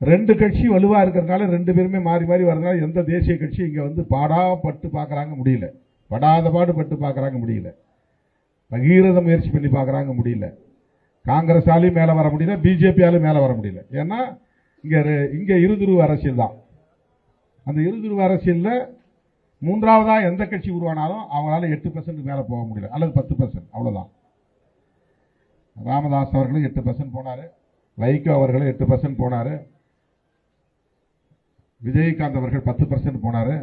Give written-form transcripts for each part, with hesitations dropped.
ரெண்டு கட்சி வலுவா இருக்கிறதுனால ரெண்டு பேருமே மாறி மாறி வரதுனால எந்த தேசிய கட்சி இங்க வந்து பாடாப்பட்டு பார்க்கறாங்க முடியல, படாத பாடுபட்டு பார்க்கறாங்க முடியல, பகீரத முயற்சி பண்ணி பார்க்கறாங்க முடியல, காங்கிரஸாலையும் மேல வர முடியல, பிஜேபியாலும் மேல வர முடியல. ஏன்னா இங்க இருதுருவ அரசியல் தான். அந்த இருதுருவ அரசியல்ல மூன்றாவதா எந்த கட்சி உருவானாலும் அவங்களால 8% மேல போக முடியல, அல்லது 10%, அவ்வளவுதான். ராமதாஸ் அவர்களும் 8% போனாரு, வைகோ அவர்களும் 8% போனாரு, விஜயகாந்த் அவர்கள் 10% போனாரு,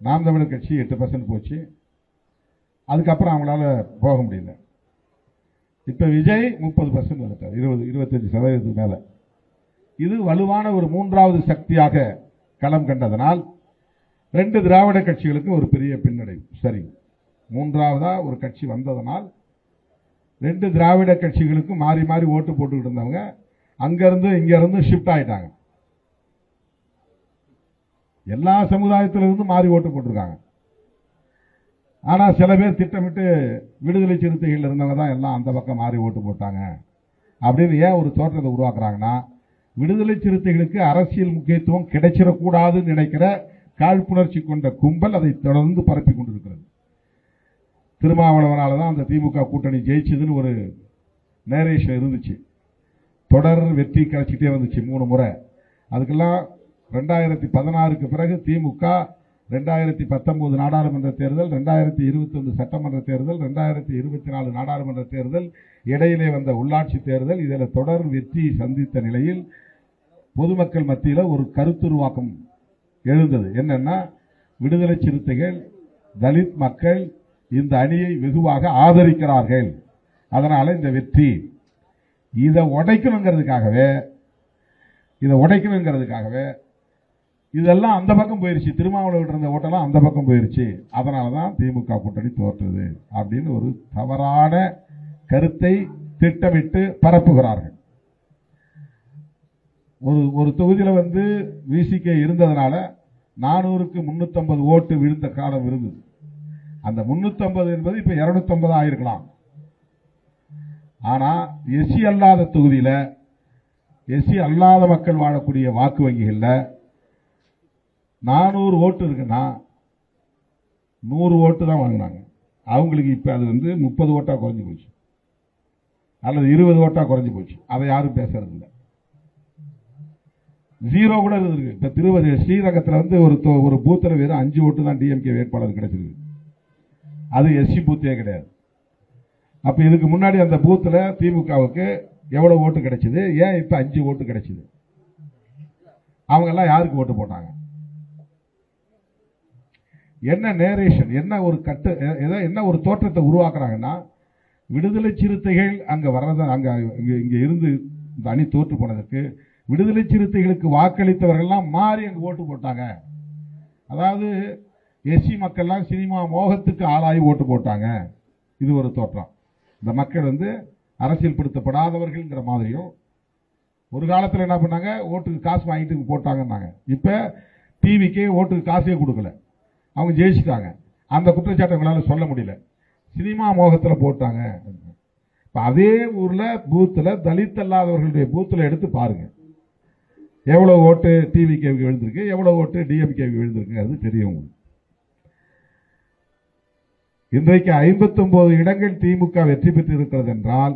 நாம் தமிழர் கட்சி 8% போச்சு. அதுக்கப்புறம் அவங்களால போக முடியல. இப்ப விஜய் 30% வந்துட்டார், 25% மேல. இது வலுவான ஒரு மூன்றாவது சக்தியாக களம் கண்டதனால் ரெண்டு திராவிட கட்சிகளுக்கு ஒரு பெரிய பின்னடைவு. சரி, மூன்றாவதா ஒரு கட்சி வந்ததனால் ரெண்டு திராவிட கட்சிகளுக்கு மாறி மாறி ஓட்டு போட்டுக்கிட்டு இருந்தவங்க அங்கிருந்து இங்க இருந்து ஷிஃப்ட் ஆயிட்டாங்க. எல்லா சமுதாயத்திலிருந்து மாறி ஓட்டு போட்டிருக்காங்க. ஆனா சில பேர் திட்டமிட்டு விடுதலை சிறுத்தைகள் இருந்தவங்க தான் எல்லாம் அந்த பக்கம் மாறி ஓட்டு போட்டாங்க அப்படின்னு ஏன் ஒரு தோற்றத்தை உருவாக்குறாங்கன்னா, விடுதலை சிறுத்தைகளுக்கு அரசியல் முக்கியத்துவம் கிடைச்சிடக்கூடாதுன்னு நினைக்கிற காழ்ப்புணர்ச்சி கொண்ட கும்பல் அதை தொடர்ந்து பரப்பி கொண்டிருக்கிறது. திருமாவளவனால தான் அந்த திமுக கூட்டணி ஜெயிச்சதுன்னு ஒரு நேரேஷன் இருந்துச்சு. தொடர் வெற்றி கிடைச்சிட்டே வந்துச்சு 3 முறை. அதுக்கெல்லாம் 2016க்கு பிறகு திமுக 2019 நாடாளுமன்ற தேர்தல், 2021 சட்டமன்ற தேர்தல், 2024 நாடாளுமன்ற தேர்தல், இடையிலே வந்த உள்ளாட்சி தேர்தல், இதில் தொடர் வெற்றி சந்தித்த நிலையில் பொதுமக்கள் மத்தியில் ஒரு கருத்துருவாக்கம் எழுந்தது. என்னன்னா, விடுதலை சிறுத்தைகள், தலித் மக்கள் இந்த அணியை வெகுவாக ஆதரிக்கிறார்கள், அதனால இந்த வெற்றி. இதை உடைக்கணுங்கிறதுக்காகவே இதெல்லாம் அந்த பக்கம் போயிருச்சு. திருமாவளவன் இருந்த ஓட்டெல்லாம் அந்த பக்கம் போயிருச்சு. அதனாலதான் திமுக கூட்டணி தோற்றது அப்படின்னு ஒரு தவறான கருத்தை திட்டமிட்டு பரப்புகிறார்கள். ஒரு தொகுதியில் வந்து விசிக இருந்ததுனால 400க்கு 350 ஓட்டு விழுந்த காலம் இருந்தது. அந்த 350 என்பது இப்ப 250 ஆயிருக்கலாம். ஆனா எஸ்சி அல்லாத தொகுதியில, எஸ்சி அல்லாத மக்கள் வாழக்கூடிய வாக்கு வங்கிகள்ல 400 ஓட்டு இருக்குன்னா 100 ஓட்டு தான் வாங்கினாங்க. அவங்களுக்கு இப்ப அது வந்து 30 ஓட்டா குறைஞ்சு போச்சு, அல்லது 20 ஓட்டா குறைஞ்சு போச்சு. அதை யாரும் பேசுறது இல்லை. 0 கூட இருக்கு. இப்ப திருவதி ஸ்ரீரங்கத்தில் வந்து ஒரு பூத்துல வெறும் 5 ஓட்டு தான் டிஎம்கே வேட்பாளர் கிடைச்சிருக்கு. அது எஸ்சி பூத்தே கிடையாது. அப்ப இதுக்கு முன்னாடி அந்த பூத்துல திமுகவுக்கு எவ்வளவு ஓட்டு கிடைச்சது, ஏன் இப்ப 5 ஓட்டு கிடைச்சது? அவங்க எல்லாம் யாருக்கு ஓட்டு போட்டாங்க? என்ன நேரேஷன், என்ன ஒரு என்ன ஒரு தோற்றத்தை உருவாக்குறாங்கன்னா, விடுதலை சிறுத்தைகள் அங்க வர்றது, இங்க இருந்து இந்த அணி தோற்று போனதற்கு விடுதலை சிறுத்தைகளுக்கு வாக்களித்தவர்கள் மாறி அங்க ஓட்டு போட்டாங்க. அதாவது எஸ்சி மக்கள்லாம் சினிமா மோகத்துக்கு ஆளாகி ஓட்டு போட்டாங்க. இது ஒரு தோற்றம். இந்த மக்கள் வந்து அரசியல் படுத்தப்படாதவர்கள் மாதிரியும், ஒரு காலத்தில் என்ன பண்ணாங்க, ஓட்டுக்கு காசு வாங்கிட்டு போட்டாங்கன்னாங்க. இப்ப டிவிக்கே ஓட்டுக்கு காசே கொடுக்கல, அவங்க ஜெயிச்சுட்டாங்க. அந்த குற்றச்சாட்டை உங்களால சொல்ல முடியல. சினிமா மோகத்தில் போட்டாங்க. அதே ஊர்ல பூத்துல தலித் அல்லாதவர்களுடைய பூத்துல எடுத்து பாருங்க, எவ்வளவு ஓட்டு டிவிகேவுக்கு விழுந்திருக்கு, எவ்வளவு ஓட்டு டிஎம்கேவுக்கு விழுந்திருக்கு, அது தெரியும். இன்றைக்கு 59 இடங்கள் திமுக வெற்றி பெற்று இருக்கிறது என்றால்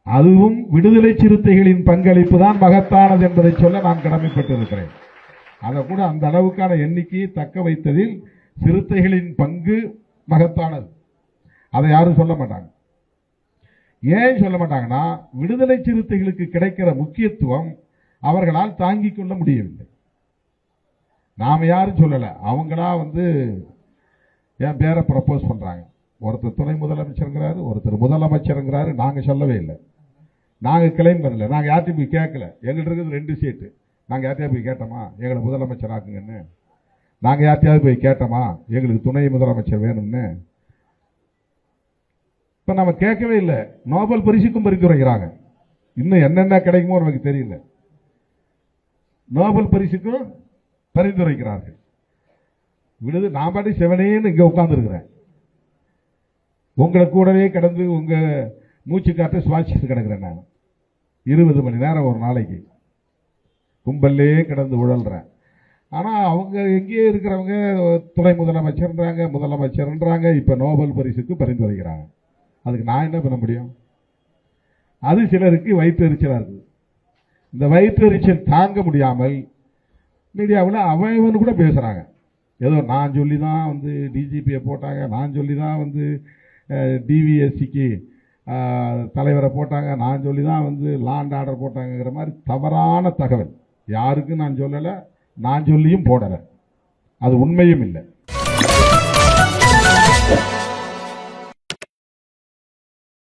அதுவும் விடுதலை சிறுத்தைகளின் பங்களிப்பு தான் மகத்தானது என்பதை சொல்ல நான் கடமைப்பட்டிருக்கிறேன். அதை கூட அந்த அளவுக்கான எண்ணிக்கையை தக்க வைத்ததில் சிறுத்தைகளின் பங்கு மகத்தானது. அதை யாரும் சொல்ல மாட்டாங்க. ஏன் சொல்ல மாட்டாங்கன்னா, விடுதலை சிறுத்தைகளுக்கு கிடைக்கிற முக்கியத்துவம் அவர்களால் தாங்கிக் கொள்ள முடியவில்லை. நாம யாரும் சொல்லல, அவங்களா வந்து என் பேரை ப்ரப்போஸ் பண்றாங்க. ஒருத்தர் துணை முதலமைச்சருங்கிறாரு, ஒருத்தர் முதலமைச்சருங்கிறாரு. நாங்க சொல்லவே இல்லை, நாங்க கிளைம் பண்ணல, நாங்க யார்ட்டையும் போய் கேட்கல. எங்கள்கிட்ட இருக்குது 2 சீட்டு. நாங்க யார்ட்டையாவது போய் கேட்டோமா எங்களை முதலமைச்சர் ஆக்குங்கன்னு? நாங்க யார்ட்டையாவது போய் கேட்டோமா எங்களுக்கு துணை முதலமைச்சர் வேணும்னு? இப்ப நம்ம கேட்கவே இல்லை. நோபல் பரிசுக்கும் பரிந்துரைக்கிறாங்க. இன்னும் என்னென்ன கிடைக்குமோ நமக்கு தெரியல. நோபல் பரிசுக்கும் பரிந்துரைக்கிறார்கள். விடுது நான் பாட்டி செவனேன்னு இங்க உட்கார்ந்து இருக்கிறேன். உங்களை கூடவே கிடந்து உங்க மூச்சு காற்று சுவாசித்து கிடக்கிறேன் நான் 20 மணி நேரம் ஒரு நாளைக்கு. கும்பல்லே கிடந்து உழல்றேன். ஆனா அவங்க எங்கேயே இருக்கிறவங்க துணை முதலமைச்சர்ன்றாங்க, இப்ப நோபல் பரிசுக்கு பரிந்துரைக்கிறாங்க. அதுக்கு நான் என்ன பண்ண முடியும்? அது சிலருக்கு வயிற்றெரிச்சலா இருக்குது. இந்த வயிற்றெரிச்சல் தாங்க முடியாமல் மீடியாவில் அவன் கூட பேசுறாங்க. ஏதோ நான் சொல்லி தான் வந்து டிஜிபியை போட்டாங்க, நான் சொல்லி தான் வந்து டிவிஎஸ்சிக்கு தலைவரை போட்டாங்க, நான் சொல்லி தான் வந்து லா அண்ட் ஆர்டர் போட்டாங்கிற மாதிரி தவறான தகவல். யாருக்கும் நான் சொல்லலை, நான் சொல்லியும் போடலை, அது உண்மையும் இல்லை.